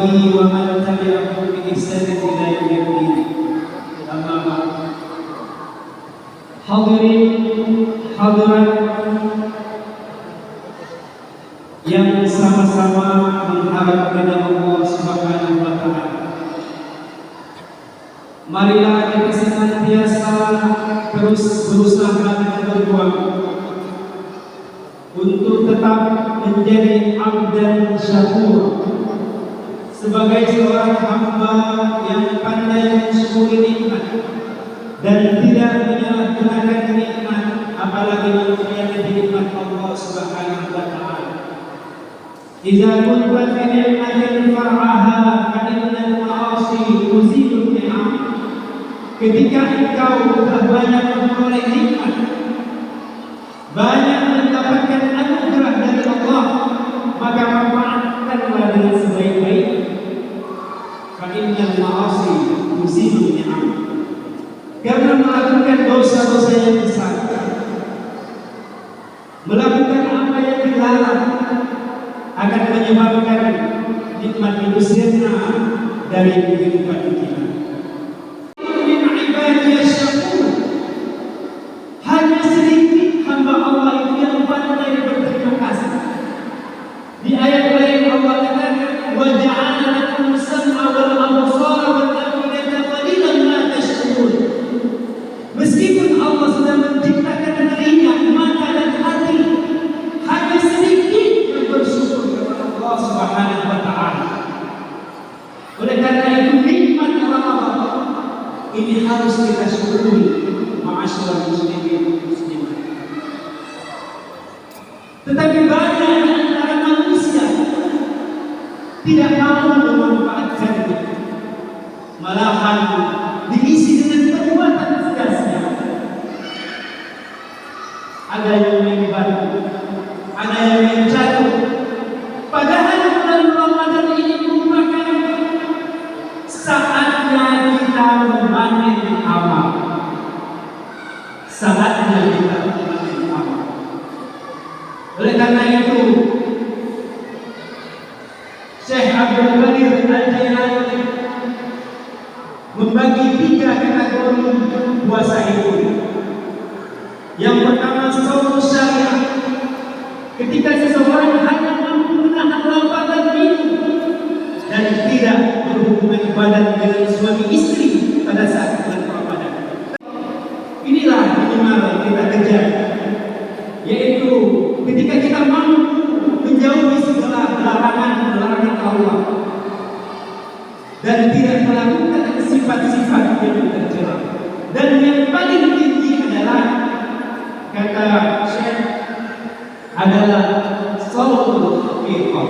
وصحبه ومن تبعهم بإحسان إلى يوم الدين. أما بعد. Hadirin hadirat yang sama-sama mengharap kepada Allah Subhanahu wa taala. Marilah kita senantiasa terus berusaha dan berjuang untuk tetap menjadi abdan syakur, sebagai seorang hamba yang pandai mensyukuri nikmat dan tidak menyalahgunakan nikmat, apalagi mengkhianati nikmat Allah Subhanahu wa taala. Idza kunta fi ni'matin far'aha fa innal ma'asi tuzilu ni'am. Ketika engkau telah banyak memperoleh nikmat, banyak mendapatkan anugerah dari Allah, maka manfaatkanlah dengan sebaik-baiknya. Fa innal ma'asi tuzilu ni'am. Karena melakukan dosa-dosa yang besar, melakukan apa yang dilarang, akan menyebabkan nikmat itu sirna dari kehidupan kita. Min ibadiyah syakur, hanya sedikit hamba Allah itu yang pandai berterima kasih. Di ayat lain Allah katakan, wa ja'ala lakum sam'a wal absara wal afidata qalilan ma tashkurun. Meskipun Allah sudah menciptakan telinga, mata dan hati, hanya sedikit yang bersyukur kepada Allah Subhanahu wa taala. Oleh karena itu nikmat Allah ini harus kita syukuri, ma'asyiral muslimin muslimat. Tetapi banyak di antara manusia tidak mau memanfaatkannya, malahan diisi dengan perbuatan sia-sia. Ada yang menggibah, ada yang menjatuh. Padahal bulan Ramadan ini merupakan saatnya kita memanen amal. Saatnya kita memanen amal. Oleh karena itu, Syekh Abdul Qadir Al-Jailani membagi 3 kategori puasa itu. Yang pertama, shaum syariah. Ketika seseorang hanya mampu menahan lapar dan minum dan tidak berhubungan badan dengan suami istri pada saat bulan Ramadan. Inilah minimal yang kita kejar, yaitu ketika kita mampu menjauhi segala larangan Allah dan tidak melakukan sifat-sifat yang tercela. Dan yang paling tinggi adalah, kata Syekh, adalah shaumul haqiqah.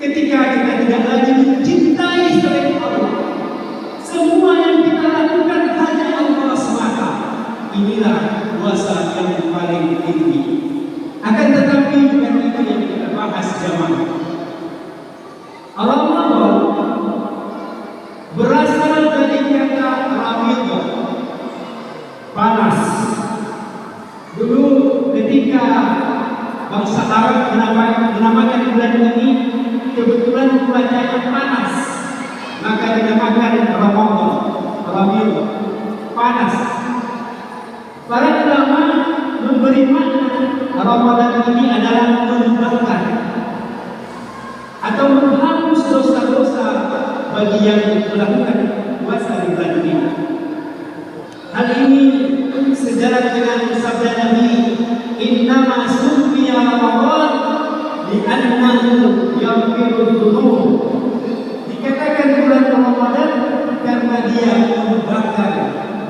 Ketika kita tidak lagi mencintai selain Allah, semua yang kita lakukan hanya Allah semata, inilah puasa yang paling tinggi. Akan tetapi bukan itu yang kita bahas jamaah. Ramadan berasal dari kata ramidhah, panas. Dulu ketika bangsa Arab menamakan bulan ini, kebetulan cuacanya panas, maka dinamakan Ramadan, ramidhah, panas. Para ulama memberi makna Ramadan ini adalah membakar atau menghapus dosa-dosa bagi yang melakukan puasa di bulan ini. Hal ini sejalan dengan sabda Nabi, innama summiya Ramadan li'annahu yaghfiru dzunub. Dikatakan bulan Ramadan karena dia membakar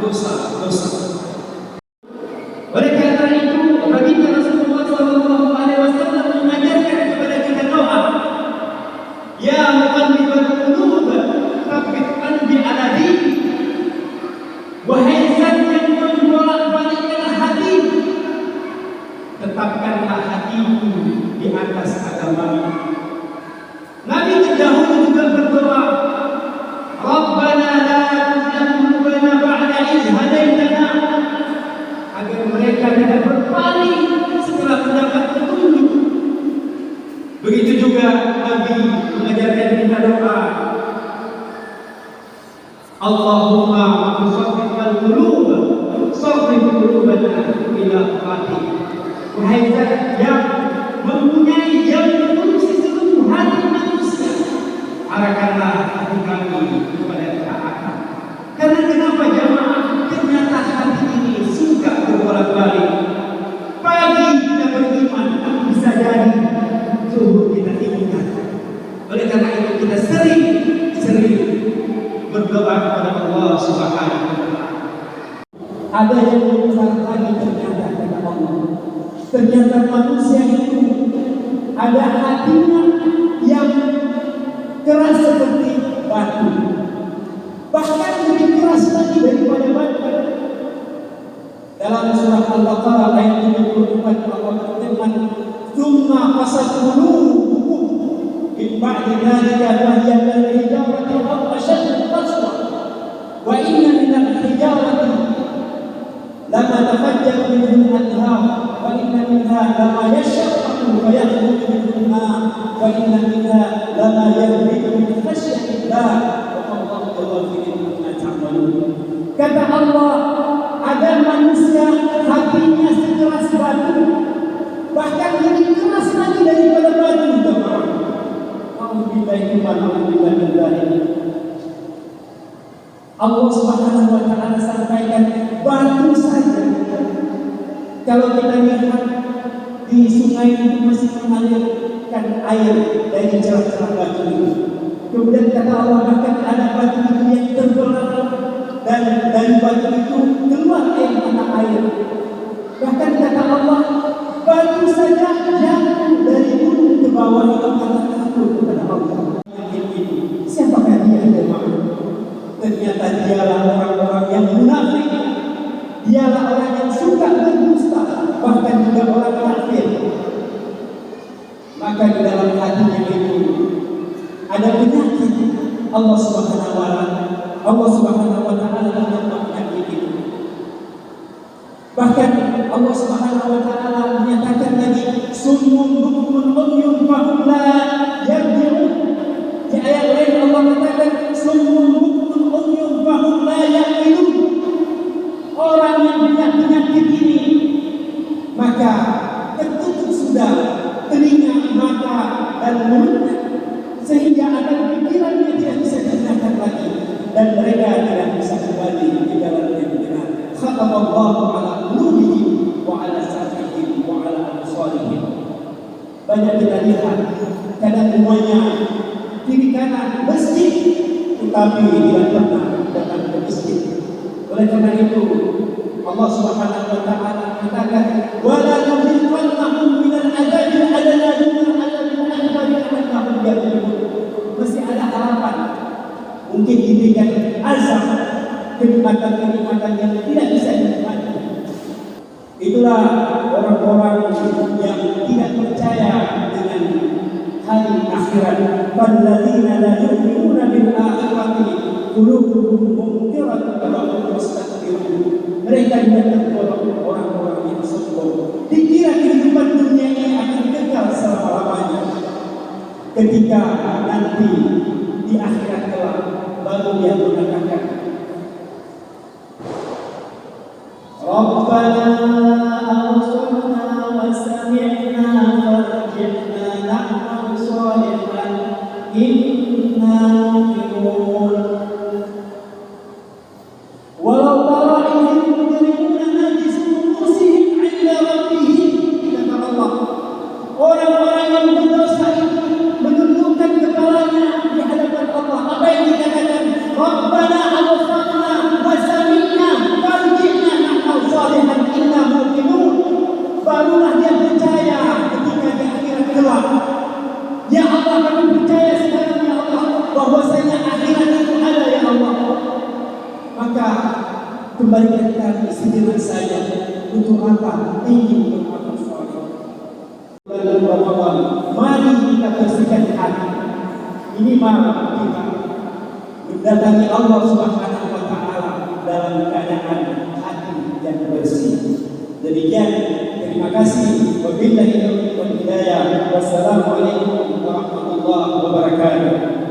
dosa-dosa. Oleh karena itu, baginda Rasulullah SAW mengajarkan kepada kita doa, ya muqallibal qulub, tsabbit qalbi ala dinik. Wahai zat yang membolak-balikkan hati, tetapkanlah hatiku di atas agama. Nabi terdahulu juga berdoa, Rabbana la tuzigh qulubana ba'da idh hadaitana, agar mereka tidak berpaling setelah mendapat petunjuk. Begitu juga Nabi mengajarkan kita Allahumma musarrifal qulub, sarrif qulubana ila taatik. Wahai Zat yang mempunyai yang mengurusi seluruh hati manusia, arahkanlah hati kami kepada ketaatan. Karena kenapa jamaah? Ternyata hati ini suka berbolak-balik. Pagi kita beriman, bisa jadi zuhur kita tinggalkan. Oleh karena itu kita sering berdoa kepada Allah Subhanahu wa Ta'ala. Ada yang lebih besar lagi ternyata kata Allah. Ternyata manusia itu ada hatinya yang keras seperti batu. Bahkan lebih keras lagi daripada batu. Dalam surah Al-Baqarah ayat 74 Allah berfirman, "Tsumma qasat qulubukum min ba'di dzalika fa hiya kal-hijarati aw ashaddu qaswa wa inna min al-hijarati lama tafajjaru minhu al-anhar wa inna minha lama yashaqqaqu fa yakhruju minhu al-ma' wa inna minha lama yahbitu min khashyati Allah wa Allahu ghafurun amma ta'malun." Kata Allah, ada manusia hatinya sekeras batu, bahkan lebih keras lagi daripada batu. Allah Subhanahu wa Ta'ala sampaikan batu saja. Kalau kita lihat di sungai itu masih mengalirkan air dari celah-celah batu itu. Kemudian kata Allah bahkan ada batu itu yang terbelah dan dari batu itu keluar mata air. Bahkan kata Allah, batu saja jatuh dari gunung ke bawah itu karena takut kepada Allah. Siapakah dia jemaah? Ternyata dialah orang-orang yang munafik. Dialah orang yang suka berdusta, bahkan juga orang kafir. Maka di dalam hatinya itu ada penyakit. Allah Subhanahu wa Ta'ala penyakit itu. Bahkan Allah Subhanahu wa Ta'ala menyatakan lagi, summun bukmun umyun fahum la yarji'un. Di ayat lain Allah katakan summun bukmun umyun fahum la ya'qilun. Orang yang punya penyakit ini maka tertutup sudah telinga, mata dan mulutnya, sehingga ada pikiran yang tidak bisa digunakan lagi dan mereka tidak bisa kembali ke jalan yang benar. Khatamallahu ala qulubihim wa ala sam'ihim wa ala absarihim. Banyak kita lihat kadang semuanya kiri kanan masjid, tetapi tidak pernah datang ke masjid. Oleh karena itu Allah Subhanahu wa Ta'ala mengatakan, wala nuziqannahum minal adzabil adna dunal adzabil akbar annahum yarji'un. Masih ada harapan, mungkin diberikan azab, kenikmatan-kenikmatan yang tidak bisa dinikmati. Itulah orang-orang yang tidak percaya dengan hari akhirat. Walladzina la yu'minuna bil akhirati qulubuhum munkiratun wa hum mustakbirun. Mereka tidak tergolong orang-orang yang sombong. Dikira kehidupan dunia ini akan kekal selama-lamanya. Ketika nanti di akhirat kelak baru dia mengatakan, Rabbana absarna wa sami'na farji'na na'mal shalihan inna muqinun. Walau tara idhil mujrimuna najisu ru'usihim 'inda rabbihim, kata Allah, orang-orang yang berdosa itu menundukkan kepalanya di hadapan Allah. Apa yang dikatakan? Rabbana absarna wa sami'na farji'na na'mal shalihan inna muqinun. Barulah dia percaya ketika di akhirat kelak. Ya Allah, kami percaya sekarang ya Allah bahwasanya akhirat itu ada ya Allah. Maka kembalikan kami sejenak saja. Untuk apa? Ingin beramal saleh. Bulan Ramadan, mari kita bersihkan hati. Ini mari kita mendatangi Allah Subhanahu wa Ta'ala dalam keadaan hati yang bersih. Demikian, terima kasih. Wabillahi taufiq wal hidayah. Wassalamualaikum warahmatullahi wabarakatuh.